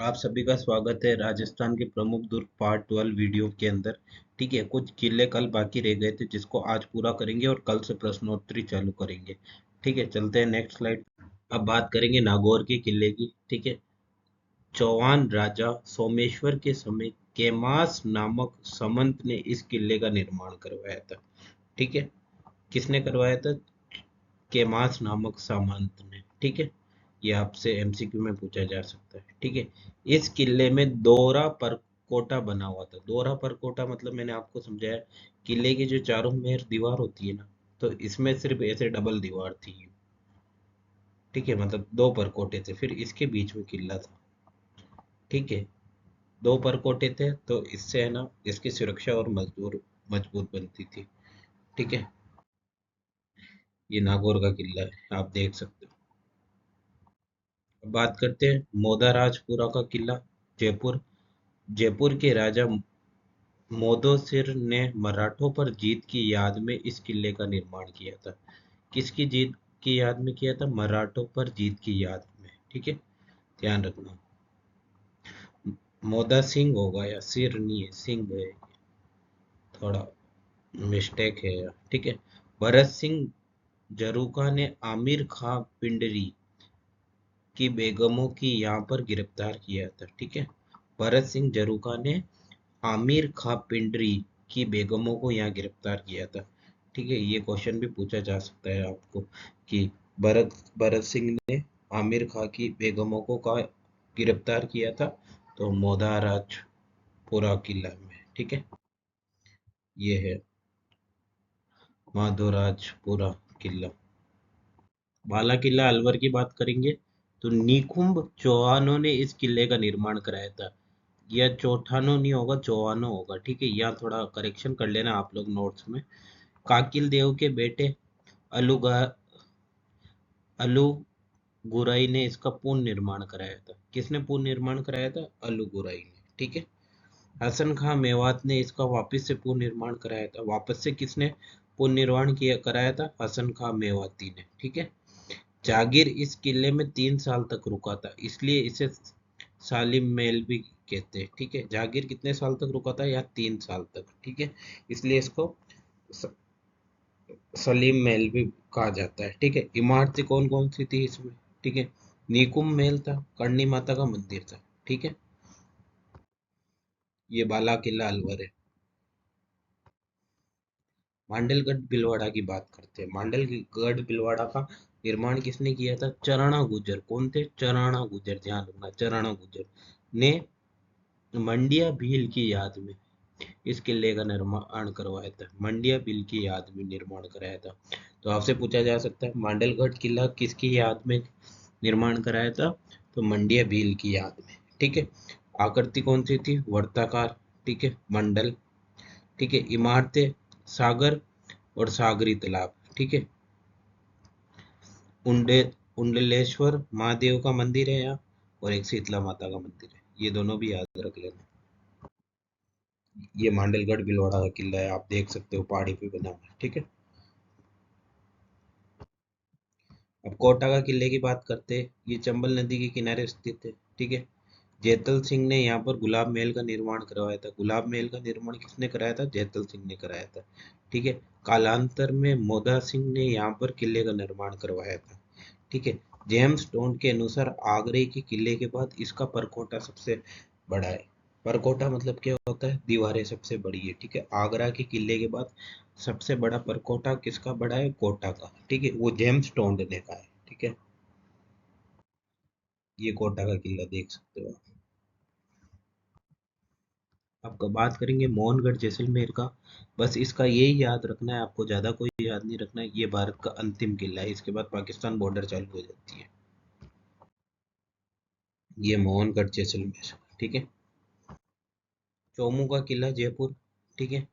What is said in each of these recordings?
आप सभी का स्वागत है राजस्थान के प्रमुख दुर्ग पार्ट 12 वीडियो के अंदर। ठीक है, कुछ किले कल बाकी रह गए थे जिसको आज पूरा करेंगे और कल से प्रश्नोत्तरी चालू करेंगे। ठीक है, चलते हैं नेक्स्ट स्लाइड। अब बात करेंगे नागौर के किले की। ठीक है, चौहान राजा सोमेश्वर के समय केमास नामक सामंत ने इस किले का निर्माण करवाया था। ठीक है, किसने करवाया था? केमास नामक सामंत ने। ठीक है, ये आपसे एमसीक्यू में पूछा जा सकता है। ठीक है, इस किले में दोहरा परकोटा बना हुआ था। दोहरा परकोटा मतलब मैंने आपको समझाया, किले की जो चारों मेर दीवार होती है ना, तो इसमें सिर्फ ऐसे डबल दीवार थी। ठीक है, मतलब दो परकोटे थे, फिर इसके बीच में किला था। ठीक है, दो परकोटे थे तो इससे है ना, इसकी सुरक्षा और मजबूत बनती थी। ठीक है, ये नागौर का किला है, आप देख सकते हो। अब बात करते हैं मोदाराजपुरा का किला, जयपुर। जयपुर के राजा मोदोसिर ने मराठों पर जीत की याद में इस किले का निर्माण किया था। किसकी जीत की याद में किया था? मराठों पर जीत की याद में। ठीक है, ध्यान रखना। मोदा सिंह होगा या सिर नहीं है, सिंह है, थोड़ा मिस्टेक है यार। ठीक है, भरत सिंह जरूका ने आमिर खां पिंडरी की बेगमों की यहाँ पर गिरफ्तार किया था। ठीक है, भरत सिंह जरूका ने आमिर खां पिंडरी की बेगमों को यहाँ गिरफ्तार किया था। ठीक है, ये क्वेश्चन भी पूछा जा सकता है आपको कि भरत भरत सिंह ने आमिर खां की बेगमों को कहा गिरफ्तार किया था? तो मोदाराजपुरा किला में। ठीक है, ये है माधोराजपुरा किला। बाला किला अलवर की बात करेंगे तो निकुंभ चौहानों ने इस किले का निर्माण कराया था। यह चौठानो नहीं होगा, चौहानो होगा। ठीक है, यहाँ थोड़ा करेक्शन कर लेना आप लोग नोट्स में। काकिल देव के बेटे अलुगा अलुगुराई ने इसका पूर्ण निर्माण कराया था। किसने पूर्ण निर्माण कराया था? अलुगुराई ने। ठीक है, हसन खां मेवात ने इसका वापस से पूर्ण निर्माण कराया था। वापस से किसने पूर्ण निर्माण किया कराया था? हसन खां मेवाती ने। ठीक है, जागीर इस किले में 3 साल तक रुका था, इसलिए इसे सालिम महल भी कहते हैं। ठीक है, जागीर कितने साल तक रुका था? या 3 साल तक। ठीक है, इसलिए इसको सलीम महल भी कहा जाता है। ठीक है, इमारतें कौन कौन सी थी इसमें? ठीक है, निकुंभ महल था, करणी माता का मंदिर था। ठीक है, ये बाला किला अलवर है। मांडलगढ़ भीलवाड़ा की बात करते हैं। मांडलगढ़ भीलवाड़ा का निर्माण किसने किया था? चराणा गुर्जर। कौन थे? चराणा गुर्जर, ध्यान रखना, चराणा गुर्जर ने मंडिया भील की याद में इस किले का निर्माण करवाया था। मंडिया भील की याद में निर्माण कराया था। तो आपसे पूछा जा सकता है मांडलगढ़ किला किसकी याद में निर्माण कराया था? तो मंडिया भील की याद में। ठीक है, आकृति कौन सी थी? वर्ताकार। ठीक है, मंडल। ठीक है, इमारतें सागर और सागरी तालाब। ठीक है, उंडे उंडलेश्वर महादेव का मंदिर है यहाँ, और एक शीतला माता का मंदिर है। ये दोनों भी याद रख लेना। ये मांडलगढ़ भीलवाड़ा का किला है, आप देख सकते हो पहाड़ी पे बना हुआ है। ठीक है, अब कोटा का किले की बात करते हैं। ये चंबल नदी के किनारे स्थित है। ठीक है, जैतल सिंह ने यहाँ पर गुलाब महल का निर्माण करवाया था। गुलाब महल का निर्माण किसने कराया था? जैतल सिंह ने कराया था। ठीक है, कालांतर में मोदा सिंह ने यहाँ पर किले का निर्माण करवाया था। ठीक है, जेम्स टोन के अनुसार आगरे के किले के बाद इसका परकोटा सबसे बड़ा है। परकोटा मतलब क्या होता है? दीवारें सबसे बड़ी है। ठीक है, आगरा के किले के बाद सबसे बड़ा परकोटा किसका बड़ा है? कोटा का। ठीक है, वो जेम्स टोंड ने कहा है। ठीक है, ये कोटा का किला देख सकते हो आप। अब बात करेंगे मोहनगढ़ जैसलमेर का। बस इसका यही याद रखना है आपको, ज्यादा कोई याद नहीं रखना है। ये भारत का अंतिम किला है, इसके बाद पाकिस्तान बॉर्डर चालू हो जाती है। ये मोहनगढ़ जैसलमेर। ठीक है, चोमू का किला जयपुर। ठीक है,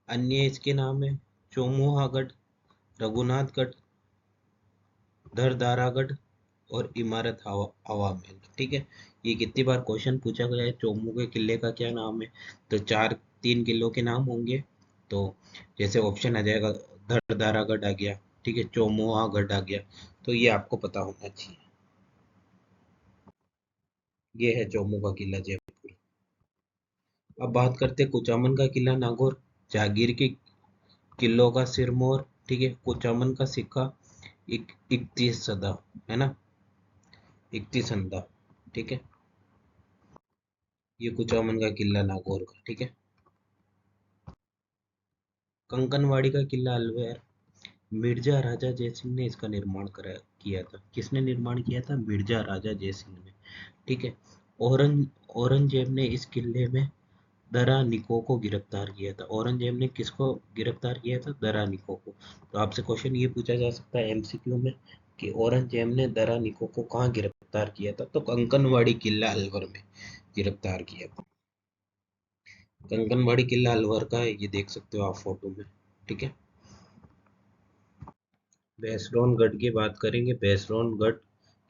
अन्य इसके नाम है चोमुहागढ़, रघुनाथगढ़, धरदारागढ़ और इमारत हवा हवा महल। ठीक है, ये कितनी बार क्वेश्चन पूछा गया है, चोमू के किले का क्या नाम है? तो चार, 3 किलों के नाम होंगे। तो जैसे ऑप्शन आ जाएगा, धरदारागढ़ आ गया, ठीक है, चोमुहागढ़ आ गया, तो ये आपको पता होना चाहिए। ये है जम्मू का किला जयपुर। अब बात करते हैं कुचामन का किला नागौर, जागीर के किलों का सिरमौर, ठीक है, कुचामन का सिक्का 31 सदा, है ना, 31 संदा, ठीक है। ये कुचामन का किला नागौर का, ठीक है। कंकनवाड़ी का किला अलवर, मिर्जा राजा जयसिंह ने इसका निर्माण करा किया था। किसने निर्माण किया था? मिर्जा राजा जयसिंह ने, ठीक है। औरंगजेब ने इस किले में दरा निको को गिरफ्तार किया था। औरंगजेब ने किसको गिरफ्तार किया था? दरा निको को। तो आपसे क्वेश्चन ये पूछा जा सकता है एमसीक्यू में कि औरंगजेब ने दरा निको को कहाँ गिरफ्तार किया था? तो कंकनवाड़ी किला अलवर में गिरफ्तार किया था। कंकनवाड़ी किला अलवर का है, ये देख सकते हो आप फोटो में, ठीक है। भैंसरोनगढ़ की बात करेंगे। भैंसरोनगढ़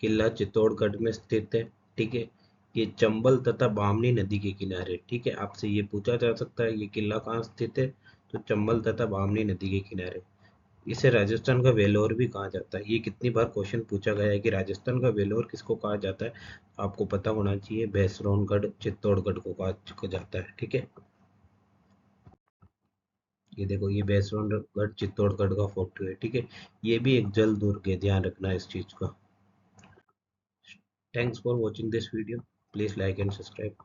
किला चित्तौड़गढ़ में स्थित है, ठीक है। ये चंबल तथा बामनी नदी के किनारे, ठीक है। आपसे ये पूछा जा सकता है ये किला कहाँ स्थित है? तो चंबल तथा बामनी नदी के किनारे। इसे राजस्थान का वेलोर भी कहा जाता है। ये कितनी बार क्वेश्चन पूछा गया है कि राजस्थान का वेलोर किसको कहा जाता है? आपको पता होना चाहिए, भैंसरोनगढ़ चित्तौड़गढ़ को कहा जाता है, ठीक है। ये देखो, ये भैंसरोनगढ़ चित्तौड़गढ़ का फोटो है, ठीक है। ये भी एक जल दुर्ग है, ध्यान रखना इस चीज का। Thanks for watching this video, please like and subscribe.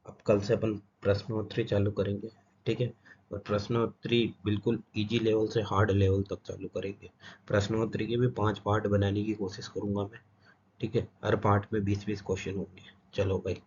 अब कल से अपन प्रश्नोत्तरी चालू करेंगे, ठीक है। और प्रश्नोत्तरी बिल्कुल इजी लेवल से हार्ड लेवल तक चालू करेंगे। प्रश्नोत्तरी के भी 5 पार्ट बनाने की कोशिश करूंगा मैं, ठीक है। हर पार्ट में 20-20 क्वेश्चन होंगे। चलो भाई।